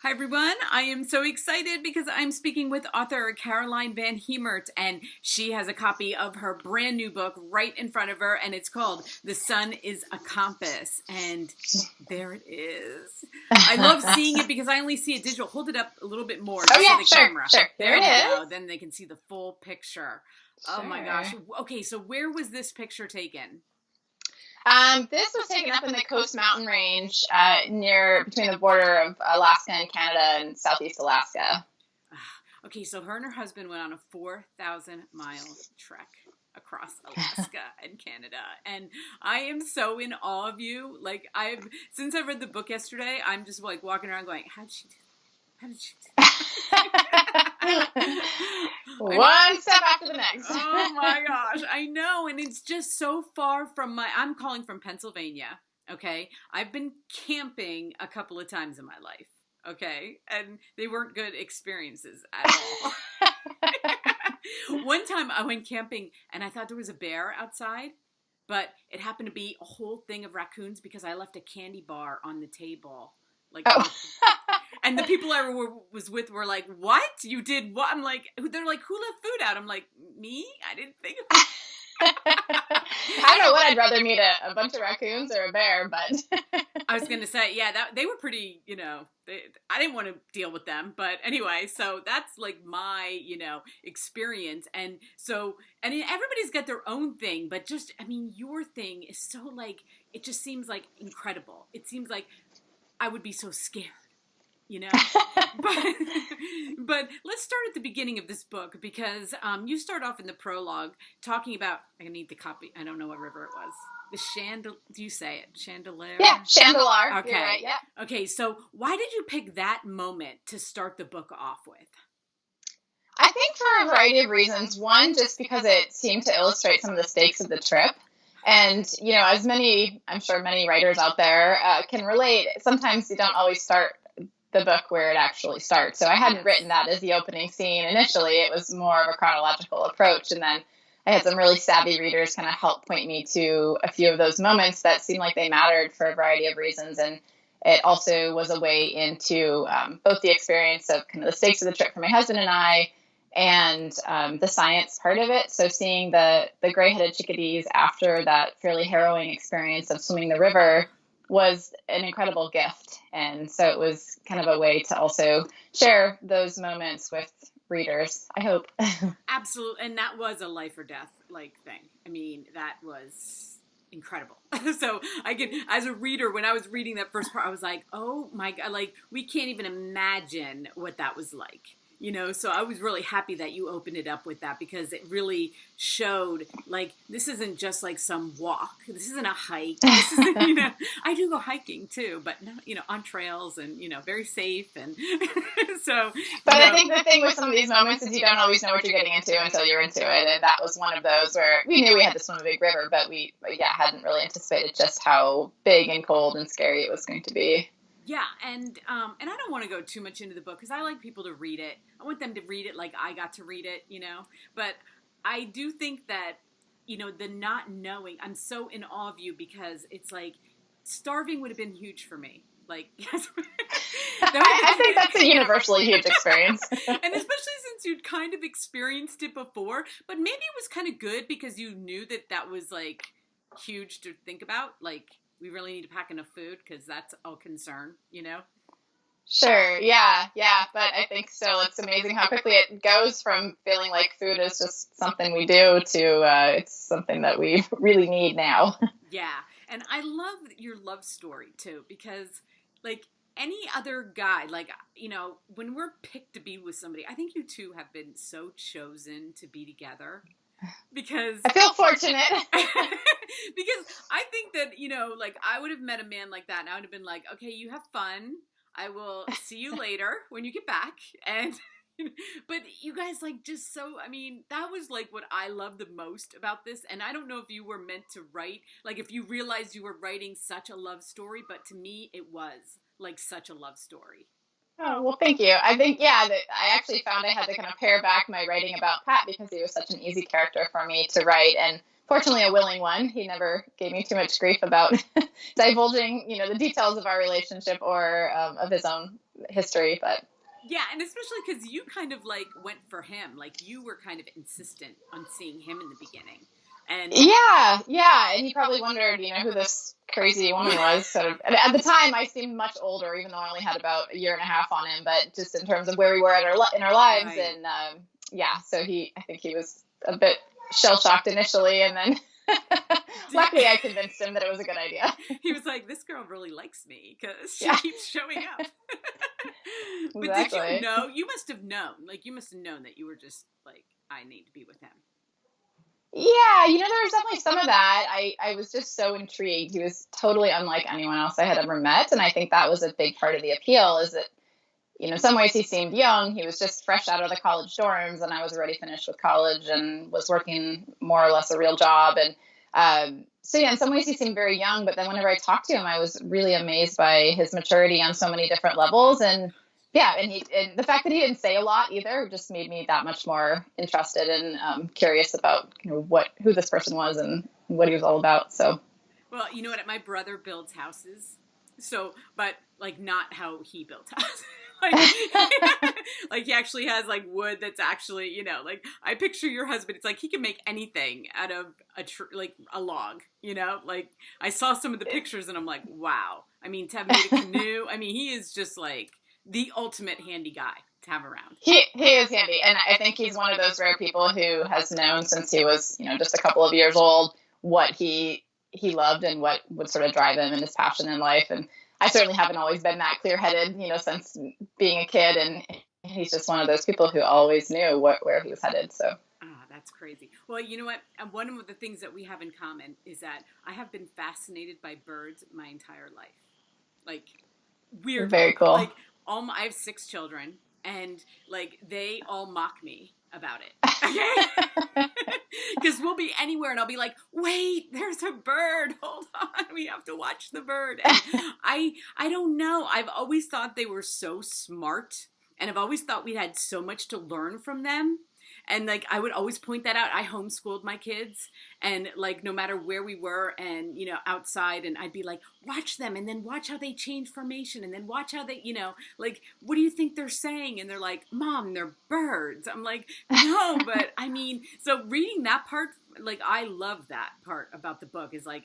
Hi everyone, I am so excited because I'm speaking with author Caroline Van Hemert, and she has a copy of her brand new book right in front of her, and it's called The Sun is a Compass, and there it is. I love seeing it because I only see it digital. Hold it up a little bit more Oh yeah, to the sure, camera. sure. There it we is. go. Then they can see the full picture. Oh my gosh. Sure. Okay, so where was this picture taken? This was taken up in the Coast Mountain Range, near between the border of Alaska and Canada and Southeast Alaska. Okay, so her and her husband went on a 4,000-mile trek across Alaska and Canada, and I am so in awe of you. Like, since I read the book yesterday, I'm just like walking around going, how did she do that? How did she do that? One step after the next. Oh my gosh, I know, and it's just so far from I'm calling from Pennsylvania, okay? I've been camping a couple of times in my life, okay? And they weren't good experiences at all. One time I went camping and I thought there was a bear outside, but it happened to be a whole thing of raccoons because I left a candy bar on the table. And the people I was with were like, "What? You did what?" I'm like, they're like, "Who left food out?" I'm like, "Me? I didn't think of it." I don't know what I'd rather meet, a bunch of raccoons or a bear, but I was going to say, yeah, they were pretty, I didn't want to deal with them. But anyway, so that's like my, experience. And so, and everybody's got their own thing, but just, I mean, your thing is so like, it just seems like incredible. It seems like I would be so scared. But let's start at the beginning of this book because you start off in the prologue talking about, I need the copy, I don't know what river it was. Do you say it? Chandelier? Yeah, Chandelar. Okay. Right, yeah. Okay, so why did you pick that moment to start the book off with? I think for a variety of reasons. One, just because it seemed to illustrate some of the stakes of the trip. And, as I'm sure many writers out there can relate, sometimes you don't always start the book where it actually starts. So I hadn't written that as the opening scene. Initially, it was more of a chronological approach. And then I had some really savvy readers kind of help point me to a few of those moments that seemed like they mattered for a variety of reasons. And it also was a way into both the experience of kind of the stakes of the trip for my husband and I, and the science part of it. So seeing the gray-headed chickadees after that fairly harrowing experience of swimming the river was an incredible gift. And so it was kind of a way to also share those moments with readers, I hope. Absolutely. And that was a life or death thing. I mean, that was incredible. So as a reader, when I was reading that first part, I was like, oh my God, we can't even imagine what that was like. So I was really happy that you opened it up with that because it really showed this isn't just like some walk. This isn't a hike. This isn't, I do go hiking too, but not, on trails and, very safe. And so. But I think the thing with some of these moments is you don't always know what you're getting into until you're into it. And that was one of those where we knew we had to swim a big river, but we hadn't really anticipated just how big and cold and scary it was going to be. Yeah, and I don't want to go too much into the book because I like people to read it. I want them to read it like I got to read it, But I do think that, the not knowing, I'm so in awe of you because it's like starving would have been huge for me. Yes. I think that's a universally huge experience. And especially since you'd kind of experienced it before, but maybe it was kind of good because you knew that was huge to think about, we really need to pack enough food because that's a concern, Sure, yeah, but I think still it's amazing how quickly it goes from feeling like food is just something we do to it's something that we really need now. Yeah, and I love your love story too because any other guy, when we're picked to be with somebody, I think you two have been so chosen to be together. Because I feel fortunate. Because I think that, I would have met a man like that and I would have been like, okay, you have fun. I will see you later when you get back. And, but you guys just so, I mean, that was what I love the most about this. And I don't know if you were meant to write, if you realized you were writing such a love story, but to me, it was such a love story. Oh, well, thank you. I think, yeah, that I actually found I had to kind of pare back my writing about Pat because he was such an easy character for me to write, and fortunately a willing one. He never gave me too much grief about divulging, the details of our relationship or of his own history. But Yeah, and especially because you kind of like went for him. Like you were kind of insistent on seeing him in the beginning. And yeah, yeah, and he probably wondered, who this crazy woman was. Sort of, and at the time, I seemed much older, even though I only had about a year and a half on him. But just in terms of where we were in our lives, right. and yeah, so I think he was a bit shell shocked initially, and then luckily I convinced him that it was a good idea. He was like, "This girl really likes me because she Yeah. keeps showing up." But Exactly. did you know? You must have known. Like you must have known that you were just like, "I need to be with him." Yeah, there was definitely some of that. I was just so intrigued. He was totally unlike anyone else I had ever met, and I think that was a big part of the appeal. Is that in some ways he seemed young. He was just fresh out of the college dorms, and I was already finished with college and was working more or less a real job. And so, yeah, in some ways he seemed very young, but then whenever I talked to him, I was really amazed by his maturity on so many different levels. And yeah, and the fact that he didn't say a lot either just made me that much more interested and curious about who this person was and what he was all about. So, well, you know what? My brother builds houses, so but like not how he built houses. Like he actually has like wood that's actually like I picture your husband. It's like he can make anything out of like a log. Like I saw some of the pictures and I'm like, wow. I mean, to have made a canoe. I mean, he is just like the ultimate handy guy to have around. He is handy, and I think he's one of those rare people who has known since he was just a couple of years old what he loved and what would sort of drive him and his passion in life. And I certainly haven't always been that clear-headed, since being a kid. And he's just one of those people who always knew where he was headed. So. That's crazy. Well, you know what? One of the things that we have in common is that I have been fascinated by birds my entire life. Like, weird. Very cool. Like, I have 6 children, and like they all mock me about it. Okay, because we'll be anywhere, and I'll be like, "Wait, there's a bird. Hold on, we have to watch the bird." And I don't know. I've always thought they were so smart, and I've always thought we had so much to learn from them. And like I would always point that out. I homeschooled my kids, and like no matter where we were, and outside, and I'd be like, watch them, and then watch how they change formation, and then watch how they, like, what do you think they're saying? And they're like, Mom, they're birds. I'm like, no, but I mean, so reading that part, like I love that part about the book is like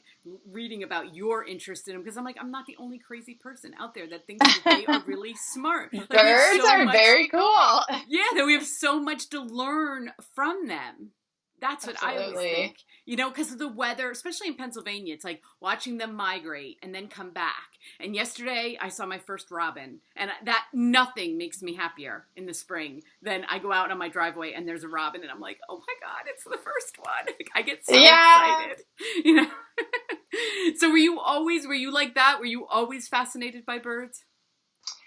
reading about your interest in them, because I'm like, I'm not the only crazy person out there that thinks that they are really smart. Like, birds are very cool. Yeah, that we have so much to learn from them. That's what I always think. Because of the weather, especially in Pennsylvania, it's like watching them migrate and then come back. And yesterday I saw my first robin, and that nothing makes me happier in the spring than I go out on my driveway and there's a robin, and I'm like, oh my God, it's the first one. I get so excited. So were you like that? Were you always fascinated by birds?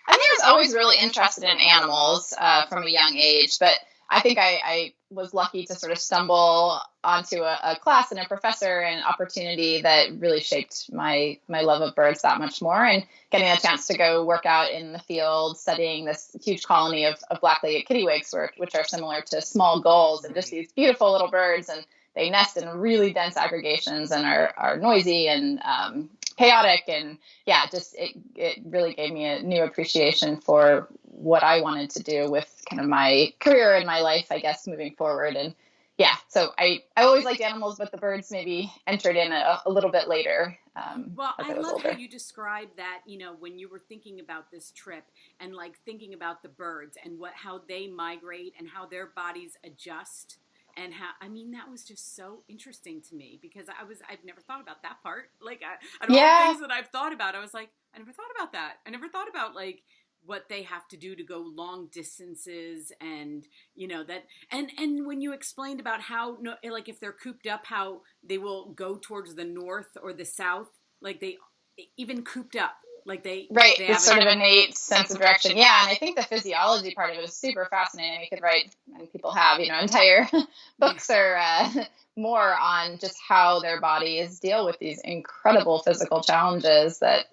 I think I was always really interested in animals from a young age, but I think I was lucky to sort of stumble onto a class and a professor and opportunity that really shaped my love of birds that much more. And getting a chance to go work out in the field, studying this huge colony of black-legged kittiwakes, which are similar to small gulls, and just these beautiful little birds. And they nest in really dense aggregations and are noisy and chaotic. And yeah, just it really gave me a new appreciation for what I wanted to do with kind of my career and my life, I guess, moving forward. And yeah, so I always liked animals, but the birds maybe entered in a little bit later. Well, I love older. how you described that, when you were thinking about this trip and like thinking about the birds and how they migrate and how their bodies adjust. And that was just so interesting to me, because I've never thought about that part. Like, out of all the things that I've thought about, I was like, I never thought about that. I never thought about like what they have to do to go long distances, and that, and when you explained about how, like if they're cooped up, how they will go towards the north or the south, like they even cooped up. Like they it's sort of innate sense of direction. Yeah, and I think the physiology part of it is super fascinating. You could write, and people have, entire books or more on just how their bodies deal with these incredible physical challenges that,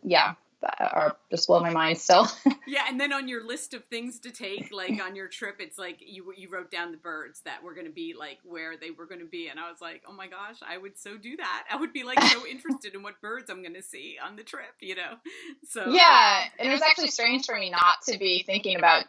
are just blow my mind still. Yeah, and then on your list of things to take, like on your trip, it's like you wrote down the birds that were going to be like where they were going to be, and I was like, oh my gosh, I would so do that. I would be like so interested in what birds I'm going to see on the trip, you know. So Yeah, and it was actually strange for me not to be thinking about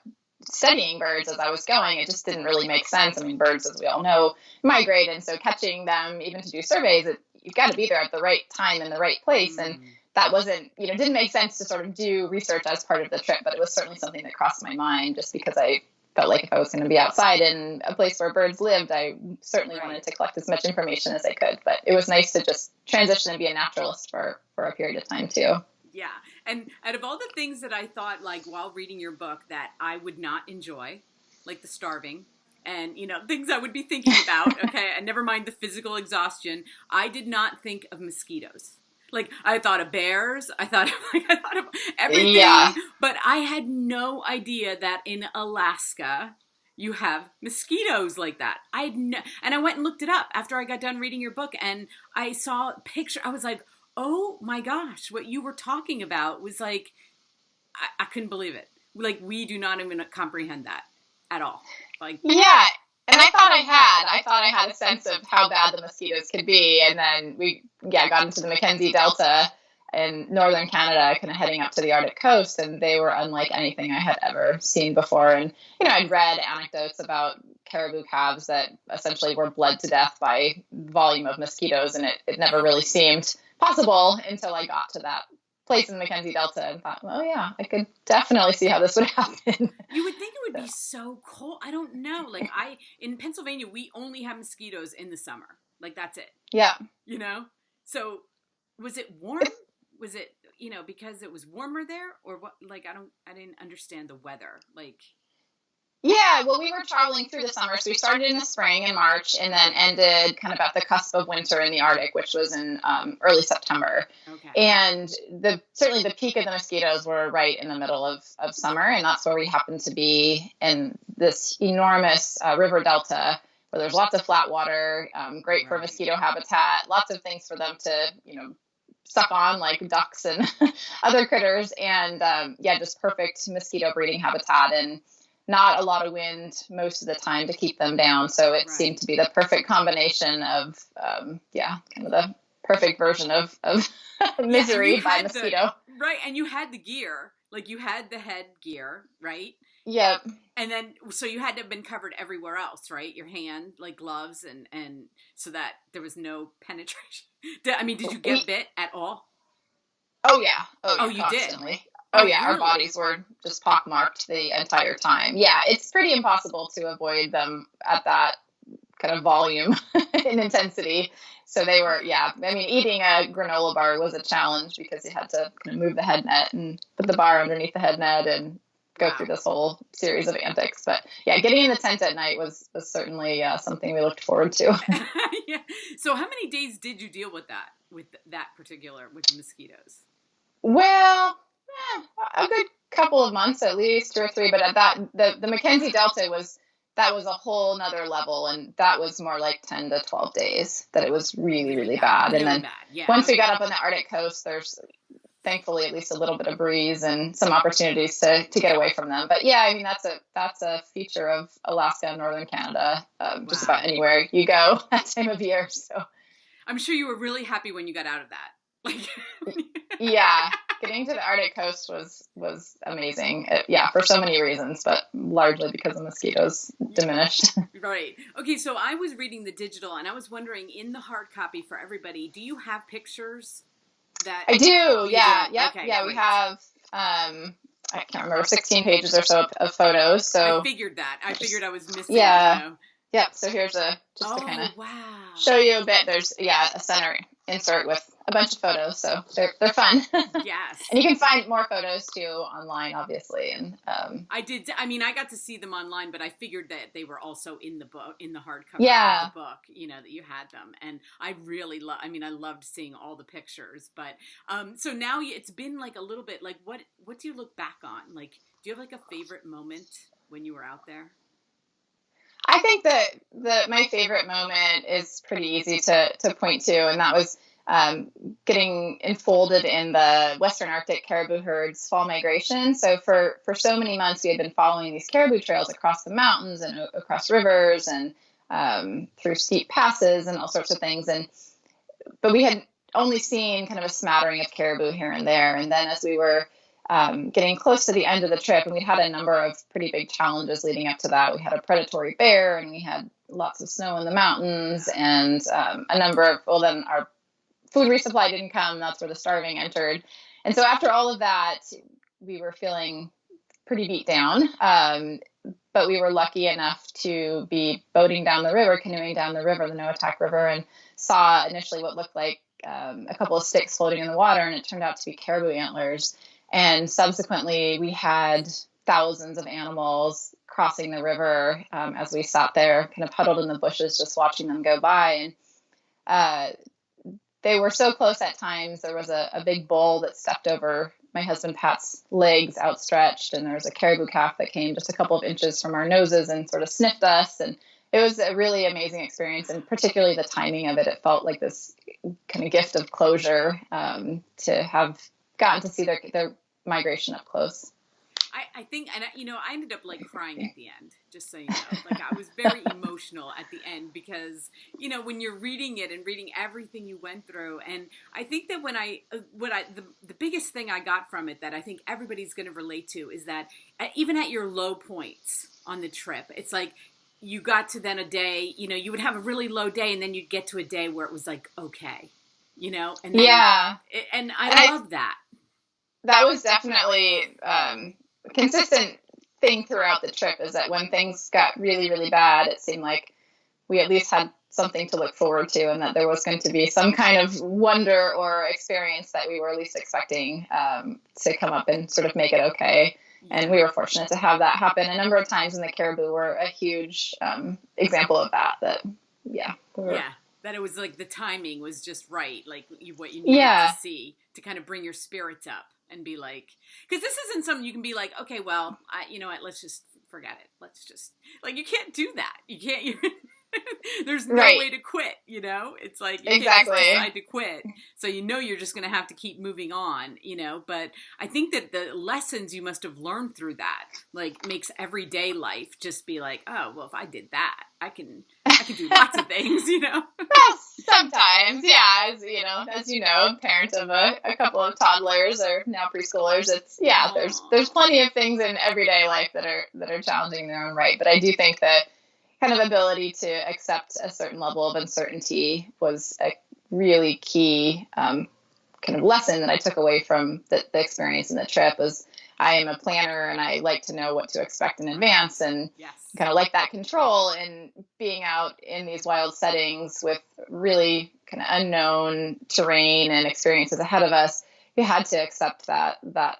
studying birds as I was going. It just didn't really make sense. I mean, birds, as we all know, migrate, and so catching them, even to do surveys, you've got to be there at the right time in the right place, and that wasn't, didn't make sense to sort of do research as part of the trip, but it was certainly something that crossed my mind just because I felt like if I was going to be outside in a place where birds lived, I certainly wanted to collect as much information as I could. But it was nice to just transition and be a naturalist for a period of time too. Yeah. And out of all the things that I thought, like, while reading your book that I would not enjoy, like the starving and, things I would be thinking about, okay, and never mind the physical exhaustion, I did not think of mosquitoes. Like, I thought of bears, I thought of everything, Yeah. But I had no idea that in Alaska you have mosquitoes like that. And I went and looked it up after I got done reading your book, and I saw a picture. I was like, oh my gosh, what you were talking about was like, I couldn't believe it. Like, we do not even comprehend that at all. Like, yeah. And I thought I had a sense of how bad the mosquitoes could be. And then we got into the Mackenzie Delta in northern Canada, kind of heading up to the Arctic coast. And they were unlike anything I had ever seen before. And, I'd read anecdotes about caribou calves that essentially were bled to death by volume of mosquitoes. And it never really seemed possible until I got to that place in the Mackenzie Delta and thought, well, yeah, I could definitely see how this would happen. You would think it would be so cold. I don't know. Like, in Pennsylvania, we only have mosquitoes in the summer. Like, that's it. Yeah. So was it warm? Was it, because it was warmer there, or what? Like, I didn't understand the weather. Like, yeah, well, we were traveling through the summer, so we started in the spring in March and then ended kind of at the cusp of winter in the Arctic, which was in early September. Okay. And certainly the peak of the mosquitoes were right in the middle of summer, and that's where we happened to be in this enormous river delta where there's lots of flat water, great for mosquito habitat, lots of things for them to, suck on, like ducks and other critters, and just perfect mosquito breeding habitat, and not a lot of wind most of the time to keep them down. So it seemed to be the perfect combination of, kind of the perfect version of misery by mosquito. Right. And you had the gear, like you had the headgear, right? Yep. And then, so you had to have been covered everywhere else, right? Your hand, like gloves, and so that there was no penetration. Did you get bit at all? Oh, yeah. Oh, you constantly. Did? Oh, yeah. Really? Our bodies were just pockmarked the entire time. Yeah, it's pretty impossible to avoid them at that kind of volume and intensity. So they were, eating a granola bar was a challenge because you had to kind of move the head net and put the bar underneath the head net and go through this whole series of antics. But yeah, getting in the tent at night was certainly something we looked forward to. Yeah. So how many days did you deal with the mosquitoes? Well, a good couple of months at least, 2 or 3. But at that, the Mackenzie Delta was a whole nother level, and that was more like 10 to 12 days that it was really, really bad. And then once we got up on the Arctic coast, there's thankfully at least a little bit of breeze and some opportunities to get away from them. But yeah, that's a feature of Alaska and northern Canada, just about anywhere you go that time of year. So I'm sure you were really happy when you got out of that. Yeah, getting to the Arctic coast was amazing. For so many reasons, but largely because the mosquitoes diminished. Right. Okay, so I was reading the digital, and I was wondering, in the hard copy for everybody, do you have pictures? That I do. Yeah. Do? Yep. Okay, yeah, great. We have. I can't remember, 16 pages or so of photos. So I figured that. I figured I was missing. Yeah. Yep. So here's to kind of show you a bit. There's a center insert with a bunch of photos, so they're fun. Yes. And you can find more photos too online, obviously. And I did. I got to see them online, but I figured that they were also in the book, in the hardcover of the book. That you had them, and I really I loved seeing all the pictures. But so now it's been like a little bit. Like, what do you look back on? Like, do you have like a favorite moment when you were out there? I think that my favorite moment is pretty easy to point to, and that was getting enfolded in the Western Arctic caribou herds fall migration. So for so many months, we had been following these caribou trails across the mountains and across rivers and through steep passes and all sorts of things. But we had only seen kind of a smattering of caribou here and there. And then as we were getting close to the end of the trip, and we'd had a number of pretty big challenges leading up to that. We had a predatory bear, and we had lots of snow in the mountains, and a number of, well, then our food resupply didn't come. That's where the starving entered. And so after all of that, we were feeling pretty beat down. But we were lucky enough to be boating down the river, canoeing down the river, the Noatak River, and saw initially what looked like a couple of sticks floating in the water, and it turned out to be caribou antlers. And subsequently, we had thousands of animals crossing the river as we sat there, kind of huddled in the bushes, just watching them go by. And they were so close at times. There was a big bull that stepped over my husband Pat's legs outstretched, and there was a caribou calf that came just a couple of inches from our noses and sort of sniffed us. And it was a really amazing experience, and particularly the timing of it. It felt like this kind of gift of closure to have gotten to see their migration up close. I think, and I ended up like crying at the end, just so you know. Like I was very emotional at the end because, when you're reading it and reading everything you went through. And I think that the biggest thing I got from it that I think everybody's going to relate to is that even at your low points on the trip, it's like you got to then a day, you would have a really low day and then you'd get to a day where it was like, okay, and then, yeah. And I love that. That was definitely consistent thing throughout the trip, is that when things got really, really bad, it seemed like we at least had something to look forward to, and that there was going to be some kind of wonder or experience that we were at least expecting to come up and sort of make it okay. And we were fortunate to have that happen a number of times, and the caribou were a huge example of that. That it was like the timing was just right, like what you needed to see to kind of bring your spirits up and be like, because this isn't something you can be like, okay, well, you know what, let's just forget it. Let's just, like, you can't do that. You can't, there's no way to quit, It's like, you can't just decide to quit. So you're just going to have to keep moving on, But I think that the lessons you must have learned through that, like, makes everyday life just be like, oh, well, if I did that, I can do lots of things, Well, sometimes, yeah. As you know, parent of a couple of toddlers or now preschoolers, it's there's plenty of things in everyday life that are challenging in their own right. But I do think that kind of ability to accept a certain level of uncertainty was a really key kind of lesson that I took away from the experience in the trip. Was I am a planner, and I like to know what to expect in advance, and kind of like that control. And being out in these wild settings with really kind of unknown terrain and experiences ahead of us, we had to accept that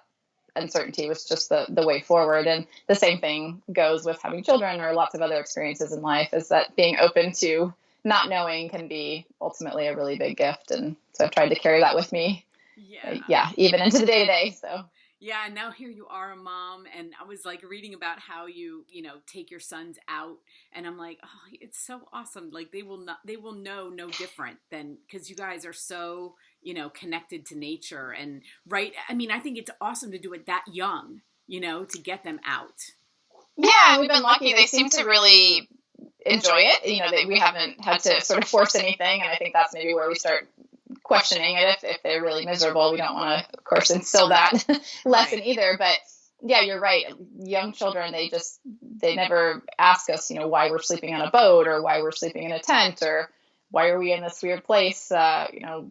uncertainty was just the way forward. And the same thing goes with having children or lots of other experiences in life, is that being open to not knowing can be ultimately a really big gift. And so I've tried to carry that with me. Even into the day-to-day. So yeah, and now here you are, a mom, and I was like reading about how you take your sons out, and I'm like, oh, it's so awesome. Like they will know no different than, because you guys are so connected to nature, and right. I mean, I think it's awesome to do it that young, to get them out. Yeah, we've been lucky. They seem to really enjoy it. We haven't had to sort of force anything, and I think that's maybe where we start questioning it. If they're really miserable, we don't want to, of course, instill that lesson either. But yeah, you're right. Young children, they never ask us, why we're sleeping on a boat, or why we're sleeping in a tent, or why are we in this weird place,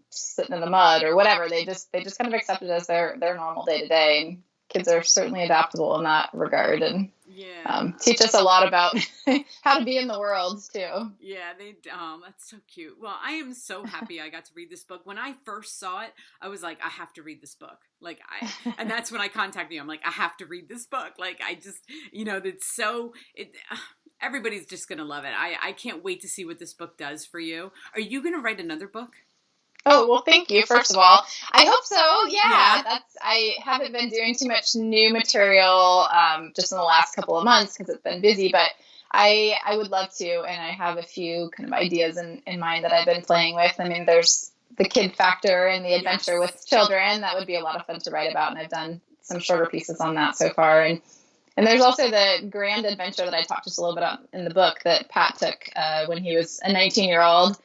sitting in the mud, or whatever. They just kind of accept it as their normal day to day. And kids are certainly adaptable in that regard, and teach us a lot about how to be in the world too. Yeah, that's so cute. Well, I am so happy I got to read this book. When I first saw it, I was like, I have to read this book. Like and that's when I contacted you. I'm like, I have to read this book. Like I just, everybody's just going to love it. I can't wait to see what this book does for you. Are you going to write another book? Oh, well, thank you, first of all. I hope so, yeah. I haven't been doing too much new material just in the last couple of months because it's been busy, but I would love to, and I have a few kind of ideas in mind that I've been playing with. I mean, there's the kid factor and the adventure with children. That would be a lot of fun to write about, and I've done some shorter pieces on that so far. And there's also the grand adventure that I talked just a little bit about in the book that Pat took when he was a 19-year-old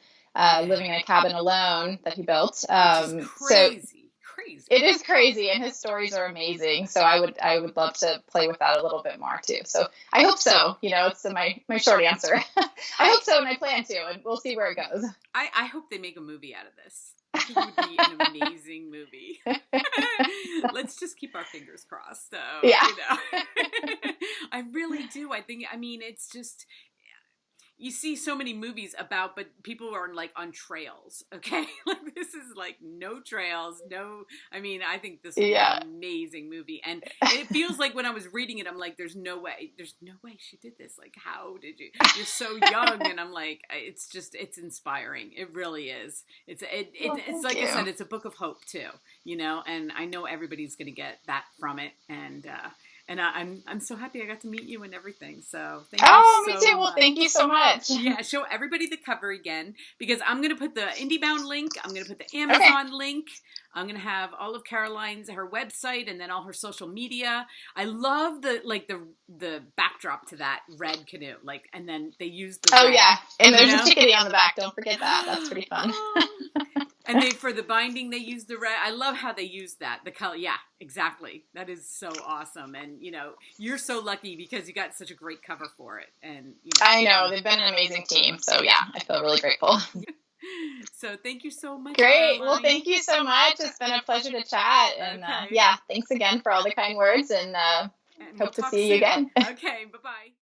living in a cabin alone that he built. Crazy. So it is crazy, and his stories are amazing. So I would love to play with that a little bit more too. So I hope so. It's my short answer. I hope so, and I plan to, and we'll see where it goes. I hope they make a movie out of this. I think it would be an amazing movie. Let's just keep our fingers crossed. So, yeah. I really do. I mean, it's just, you see so many movies about, but people are like on trails, okay? Like this is like no trails, I mean, I think this is an amazing movie. And it feels like when I was reading it, I'm like, there's no way she did this. Like, how did you? You're so young. And I'm like, it's inspiring. It really is. It's like I said, it's a book of hope too, and I know everybody's going to get that from it. And I'm so happy I got to meet you and everything. So thank you so me too. Well, thank you so much. Yeah, show everybody the cover again, because I'm going to put the IndieBound link. I'm going to put the Amazon link. I'm going to have all of Caroline's, her website, and then all her social media. I love the backdrop to that red canoe. And then they use the red, and there's a tickety on the back. Don't forget that. That's pretty fun. And for the binding, they use the red. I love how they use that. The color. Yeah, exactly. That is so awesome. And, you're so lucky because you got such a great cover for it. And I know. They've been an amazing team. So, yeah, I feel really grateful. So thank you so much. Great. Caroline. Well, thank you so much. It's been a pleasure to chat. And, thanks again for all the kind words. And hope to see you again. Okay. Bye-bye.